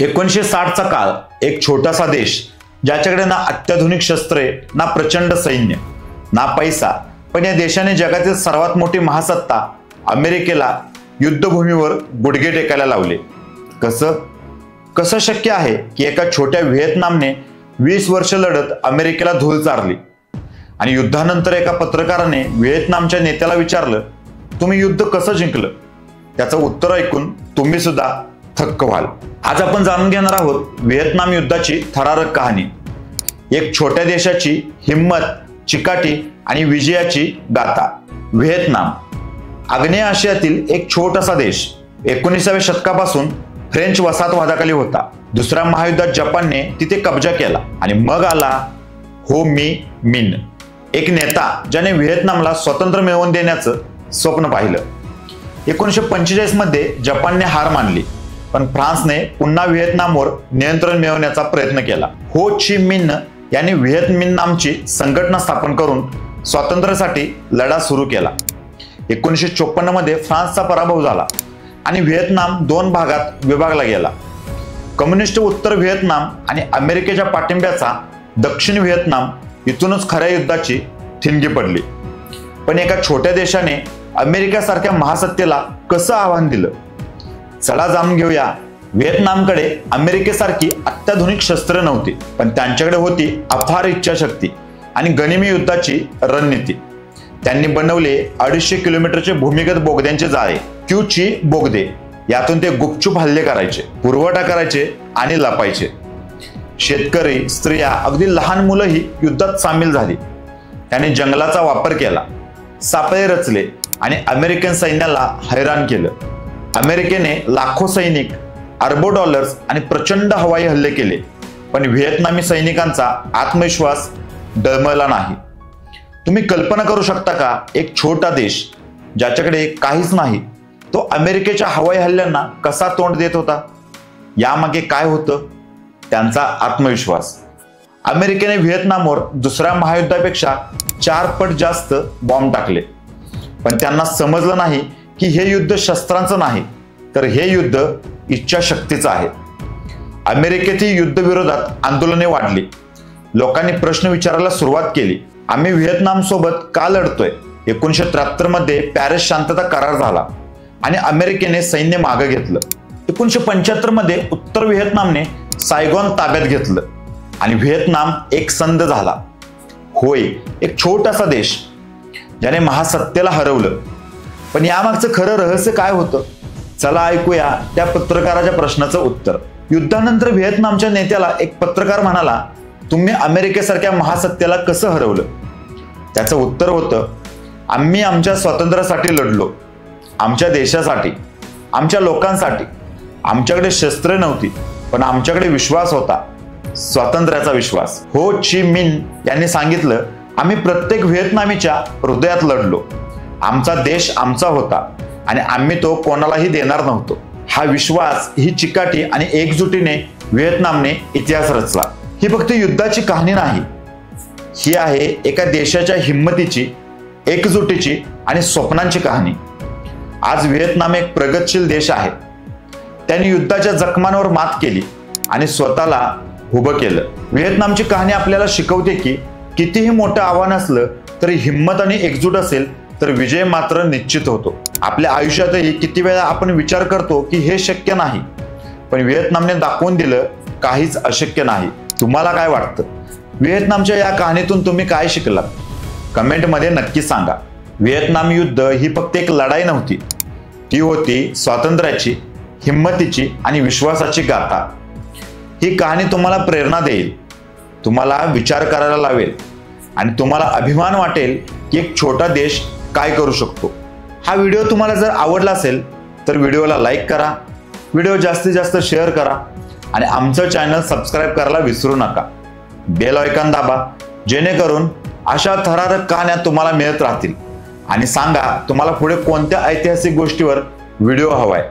1960चा काळ एक छोटासा देश, ज्याच्याकडे ना अत्याधुनिक शस्त्रे, ना प्रचंड सैन्य, ना पैसा, पण या देशाने जगातील सर्वात मोठी महासत्ता अमेरिकेला युद्धभूमीवर गुडघे टेकायला लावले। कसं शक्य आहे की एका छोट्या व्हिएतनामने 20 वर्ष लढत अमेरिकेला धूळ चारली आणि युद्धानंतर एका पत्रकाराने व्हिएतनामच्या नेत्याला विचारलं, तुम्ही युद्ध कसं जिंकलं? त्याचं उत्तर ऐकून तुम्ही सुद्धा थक्क व्हाल। आज आपण जाणून घेणार आहोत व्हिएतनाम युद्धाची थरारक कहाणी, एक छोट्या देशाची हिम्मत, चिकाटी आणि विजयाची गाथा। व्हिएतनाम आग्नेय आशियातील एक छोटासा देश 19व्या शतकापासून फ्रेंच वसाहतवादाखाली होता। दुसऱ्या महायुद्धात जपानने तिथे कब्जा केला आणि मग आला हो मी मिन, एक नेता ज्याने व्हिएतनामला स्वातंत्र्य मिळवून देण्याचं स्वप्न पाहिलं। 1945 मध्ये जपानने हार मानली, पण फ्रान्सने पुन्हा व्हिएतनामवर नियंत्रण मिळवण्याचा प्रयत्न केला। हो ची मिन्ह यांनी व्हिएतनामची संघटना स्थापन करून स्वातंत्र्यासाठी लढा सुरू केला। 1954 मध्ये फ्रान्सचा पराभव झाला आणि व्हिएतनाम दोन भागात विभागला गेला। कम्युनिस्ट उत्तर व्हिएतनाम आणि अमेरिकेच्या पाठिंब्याचा दक्षिण व्हिएतनाम, इथूनच खऱ्या युद्धाची ठिणगी पडली। पण एका छोट्या देशाने अमेरिकेसारख्या महासत्तेला कसं आव्हान दिलं? चला जाणून घेऊया। व्हिएतनामकडे अमेरिकेसारखी अत्याधुनिक शस्त्रे नव्हती, पण त्यांच्याकडे होती अफाट इच्छाशक्ती आणि गनिमी युद्धाची रणनीती। त्यांनी बनवले 250 किलोमीटरचे भूमिगत बोगद्यांचे जाळे, क्यूची बोगदे। यातून ते गुपचूप हल्ले करायचे, पुरवठा करायचे आणि लपायचे। शेतकरी, स्त्रिया, अगदी लहान मुलंही युद्धात सामील झाली। त्यांनी जंगलाचा वापर केला, सापळे रचले आणि अमेरिकन सैन्याला हैराण केलं। अमेरिकेने लाखो सैनिक, अरबो डॉलर्स आणि प्रचंड हवाई हल्ले केले, पण व्हिएतनामी सैनिकांचा आत्मविश्वास डळमळला नाही। तुम्ही कल्पना करू शकता का, एक छोटा देश ज्याच्याकडे काहीच नाही, तो अमेरिकेच्या हवाई हल्ल्यांना कसा तोंड देत होता? यामागे काय होतं? त्यांचा आत्मविश्वास। अमेरिकेने व्हिएतनामवर दुसऱ्या महायुद्धापेक्षा 4 पट जास्त बॉम्ब टाकले, पण त्यांना समजलं नाही की हे युद्ध शस्त्रांचं नाही, तर हे युद्ध इच्छाशक्तीचं आहे। अमेरिकेतील युद्धविरोधात आंदोलने वाढली। लोकांनी प्रश्न विचारायला सुरुवात केली, आम्ही व्हिएतनाम सोबत का लढतोय? 1973 मध्ये पॅरिस शांतता करार झाला आणि अमेरिकेने सैन्य मागे घेतलं। 1975 मध्ये उत्तर व्हिएतनामने सायगॉन ताब्यात घेतलं आणि व्हिएतनाम एक संध झाला। होय, एक छोटासा देश ज्याने महासत्तेला हरवलं। पण यामागचं खरं रहस्य काय होतं? चला ऐकूया त्या पत्रकाराच्या प्रश्नाचं उत्तर। युद्धानंतर व्हिएतनामच्या नेत्याला एक पत्रकार म्हणाला, तुम्ही अमेरिकेसारख्या महासत्तेला कसं हरवलं? त्याचं उत्तर होतं, आम्ही आमच्या स्वातंत्र्यासाठी लढलो, आमच्या देशासाठी, आमच्या लोकांसाठी। आमच्याकडे शस्त्रे नव्हती, पण आमच्याकडे विश्वास होता, स्वातंत्र्याचा विश्वास। हो ची मिन्ह यांनी सांगितलं, आम्ही प्रत्येक व्हिएतनामीच्या हृदयात लढलो। आमचा देश आमचा होता आणि आम्ही तो कोणालाही देणार नव्हतो। हा विश्वास, ही चिकाटी आणि एकजुटीने व्हिएतनामने इतिहास रचला। ही फक्त युद्धाची कहाणी नाही, ही आहे एका देशाच्या हिम्मतीची, एकजुटीची आणि स्वप्नांची कहाणी। आज व्हिएतनाम एक प्रगतशील देश आहे। त्यांनी युद्धाच्या जखमांवर मात केली आणि स्वतःला उभं केलं। व्हिएतनामची कहाणी आपल्याला शिकवते की कितीही मोठं आव्हान असलं तरी हिम्मत आणि एकजूट असेल तर विजय मात्र निश्चित होतो। आपल्या आयुष्यातही किती वेळा आपण विचार करतो की हे शक्य नाही, पण व्हिएतनामने दाखवून दिलं काहीच अशक्य नाही। तुम्हाला काय वाटतं? व्हिएतनामच्या या कहाणीतून तुम्ही काय शिकलात? कमेंटमध्ये नक्की सांगा। व्हिएतनाम युद्ध ही फक्त एक लढाई नव्हती, ती होती स्वातंत्र्याची, हिम्मतीची आणि विश्वासाची गाथा। ही कहाणी तुम्हाला प्रेरणा देईल, तुम्हाला विचार करायला लावेल आणि तुम्हाला अभिमान वाटेल की एक छोटा देश काय करू शकतो। हा व्हिडिओ तुम्हाला जर आवडला असेल तर व्हिडिओला लाईक करा, व्हिडिओ जास्तीत जास्त शेअर करा आणि आमचं चॅनल सबस्क्राईब करायला विसरू नका। बेल आयकॉन दाबा, जेणेकरून अशा थरारक कहाण्या तुम्हाला मिळत राहतील। आणि सांगा तुम्हाला पुढे कोणत्या ऐतिहासिक गोष्टीवर व्हिडिओ हवाय।